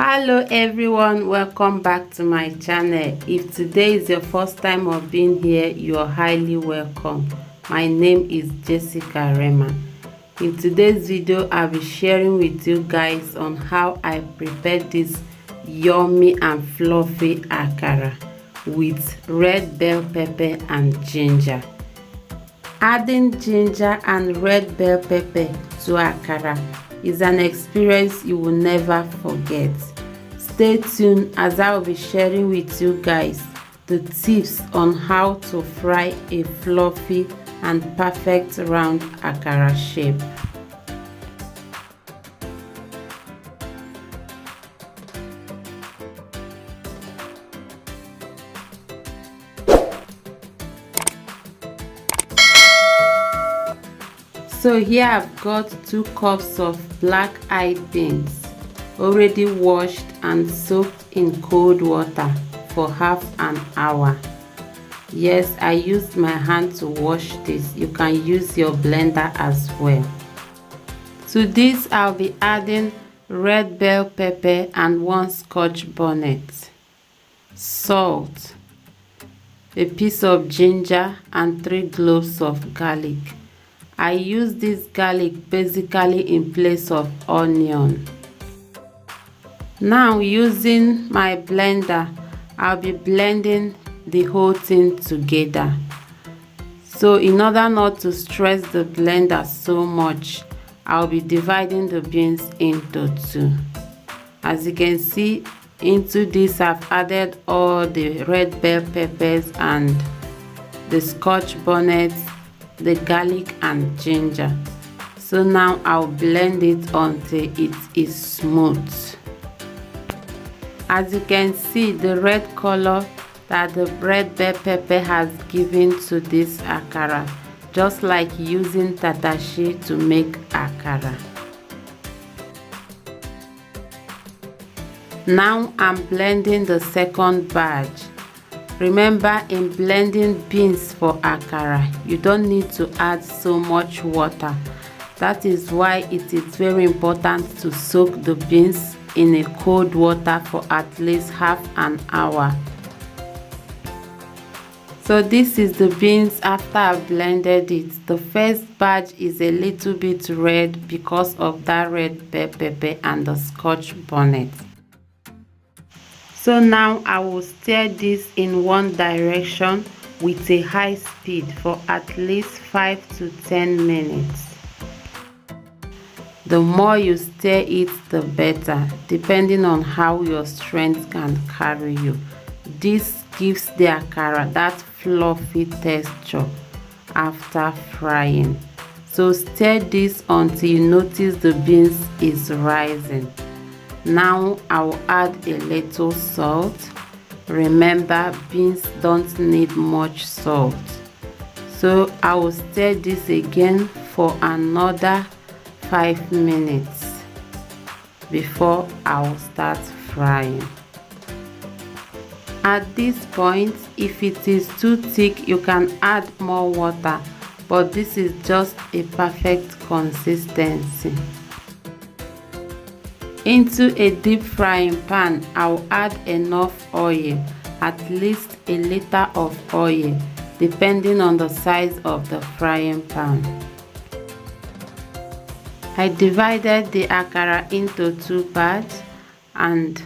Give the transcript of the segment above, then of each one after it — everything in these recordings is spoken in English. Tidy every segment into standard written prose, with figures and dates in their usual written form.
Hello everyone, welcome back to my channel. If today is your first time of being here, you are highly welcome. My name is Jessica Rema. In today's video, I'll be sharing with you guys on how I prepared this yummy and fluffy akara with red bell pepper and ginger. Adding ginger and red bell pepper to akara is an experience you will never forget. Stay tuned as I will be sharing with you guys the tips on how to fry a fluffy and perfect round akara shape. So here I've got 2 cups of black-eyed beans, already washed and soaked in cold water for half an hour. Yes, I used my hand to wash this. You can use your blender as well. To this, I'll be adding red bell pepper and 1 scotch bonnet, salt, a piece of ginger and 3 cloves of garlic. I use this garlic basically in place of onion. Now using my blender, I'll be blending the whole thing together. So in order not to stress the blender so much, I'll be dividing the beans into 2. As you can see, into this I've added all the red bell peppers and the scotch bonnet, the garlic and ginger. So now I'll blend it until it is smooth. As you can see, the red color that the red bell pepper has given to this akara, just like using tatashi to make akara. Now I'm blending the second batch. Remember, in blending beans for akara, you don't need to add so much water. That is why it is very important to soak the beans in a cold water for at least half an hour. So this is the beans after I've blended it. The first batch is a little bit red because of that red bell pepper and the scotch bonnet. So now I will stir this in one direction with a high speed for at least 5 to 10 minutes. The more you stir it, the better, depending on how your strength can carry you. This gives the akara that fluffy texture after frying. So stir this until you notice the beans is rising. Now I will add a little salt. Remember, beans don't need much salt. So I will stir this again for another 5 minutes before I will start frying. At this point, if it is too thick, you can add more water, but this is just a perfect consistency. Into a deep frying pan, I'll add enough oil, at least a liter of oil, depending on the size of the frying pan. I divided the akara into 2 parts, and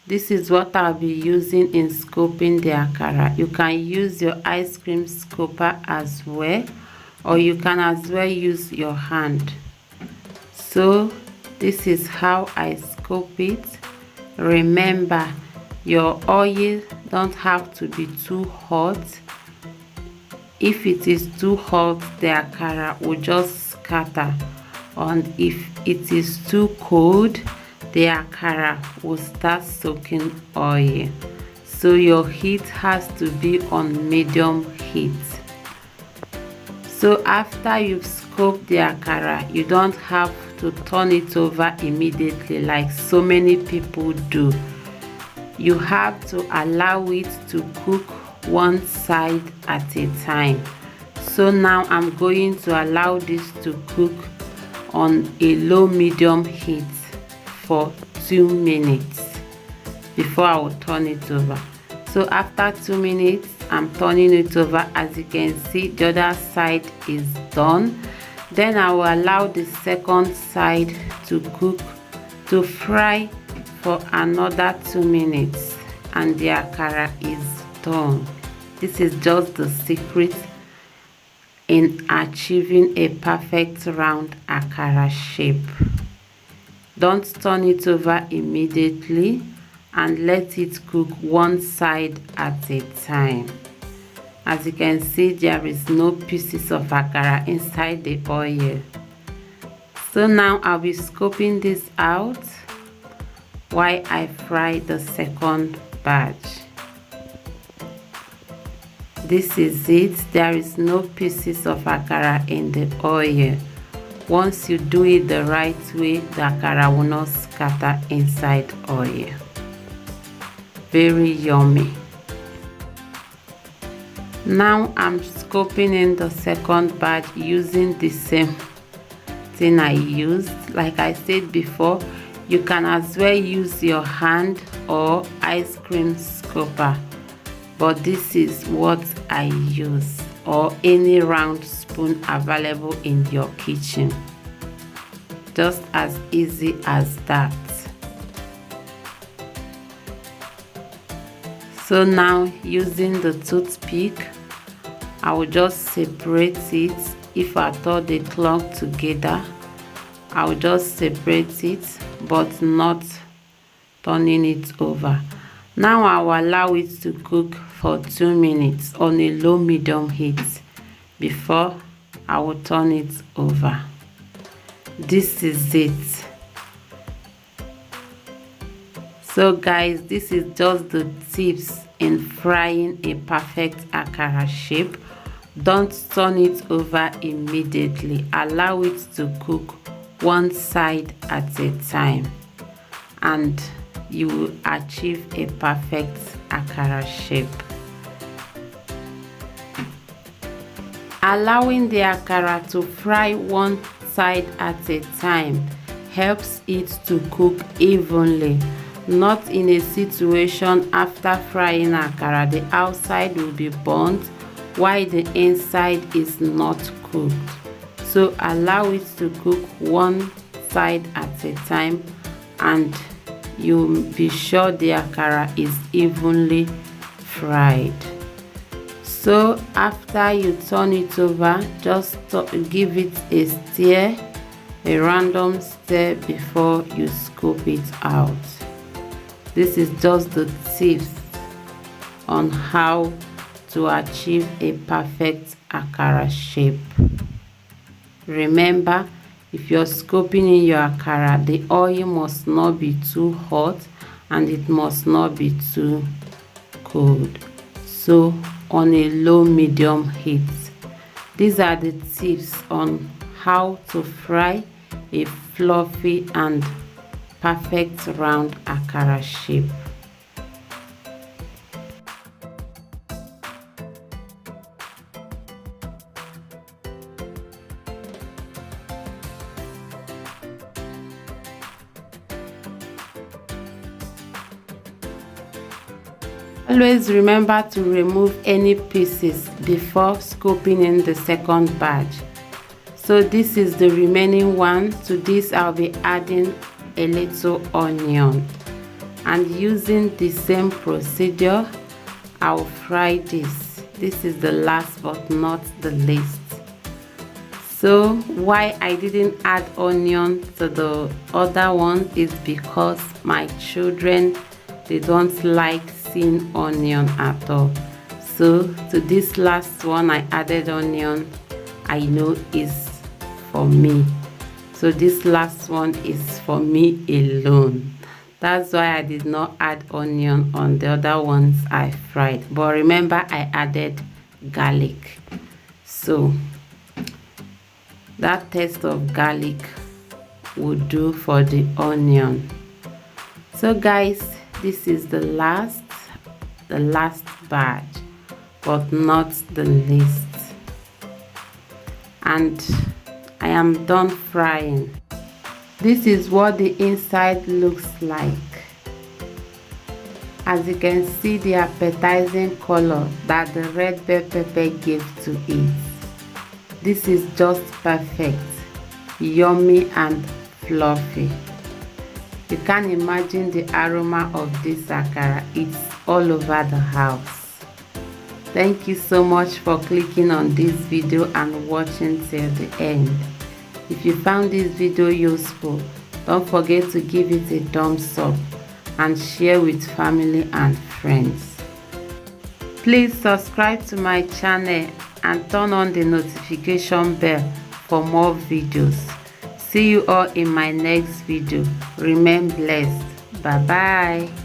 this is what I'll be using in scooping the akara. You can use your ice cream scooper as well, or you can as well use your hand. So this is how I scoop it. Remember, your oil don't have to be too hot. If it is too hot, the akara will just scatter. And if it is too cold, the akara will start soaking oil. So your heat has to be on medium heat. So after you've scooped the akara, you don't have to turn it over immediately like so many people do. You have to allow it to cook one side at a time. So now I'm going to allow this to cook on a low medium heat for 2 minutes. before I will turn it over. So after 2 minutes, I'm turning it over. As you can see, the other side is done. Then I will allow the second side to cook, to fry for another 2 minutes, and the akara is done. This is just the secret in achieving a perfect round akara shape. Don't turn it over immediately, and let it cook one side at a time. As you can see, there is no pieces of akara inside the oil. So now I'll be scoping this out while I fry the second batch. This is it. There is no pieces of akara in the oil. Once you do it the right way, the akara will not scatter inside oil. Very yummy. Now I'm scoping in the second batch using the same thing I used. Like I said before, you can as well use your hand or ice cream scooper, but this is what I use, or any round spoon available in your kitchen. Just as easy as that. So now, using the toothpick, I will just separate it. If at all they clump together, I will just separate it, but not turning it over. Now I will allow it to cook for 2 minutes on a low medium heat before I will turn it over. This is it. So guys, this is just the tips in frying a perfect akara shape. Don't turn it over immediately. Allow it to cook one side at a time, and you will achieve a perfect akara shape. Allowing the akara to fry one side at a time helps it to cook evenly. Not in a situation after frying akara, the outside will be burnt while the inside is not cooked. So allow it to cook one side at a time, and you be sure the akara is evenly fried. So after you turn it over, just give it a stir, a random stir before you scoop it out. This is just the tips on how to achieve a perfect akara shape. Remember, if you're scooping in your akara, the oil must not be too hot and it must not be too cold. So on a low medium heat. These are the tips on how to fry a fluffy and perfect round akara shape. Always remember to remove any pieces before scooping in the second batch. So this is the remaining one. To this I'll be adding a little onion, and using the same procedure I'll fry this. This is the last but not the least. So why I didn't add onion to the other one is because my children, they don't like seeing onion at all. So to this last one I added onion. I know is for me. So this last one is for me alone. That's why I did not add onion on the other ones I fried. But remember, I added garlic. So that taste of garlic would do for the onion. So guys, this is the last batch, but not the least. And I am done frying. This is what the inside looks like. As you can see the appetizing color that the red bell pepper gave to it. This is just perfect, yummy and fluffy. You can imagine the aroma of this akara. It's all over the house. Thank you so much for clicking on this video and watching till the end. If you found this video useful, don't forget to give it a thumbs up and share with family and friends. Please subscribe to my channel and turn on the notification bell for more videos. See you all in my next video. Remain blessed. Bye bye.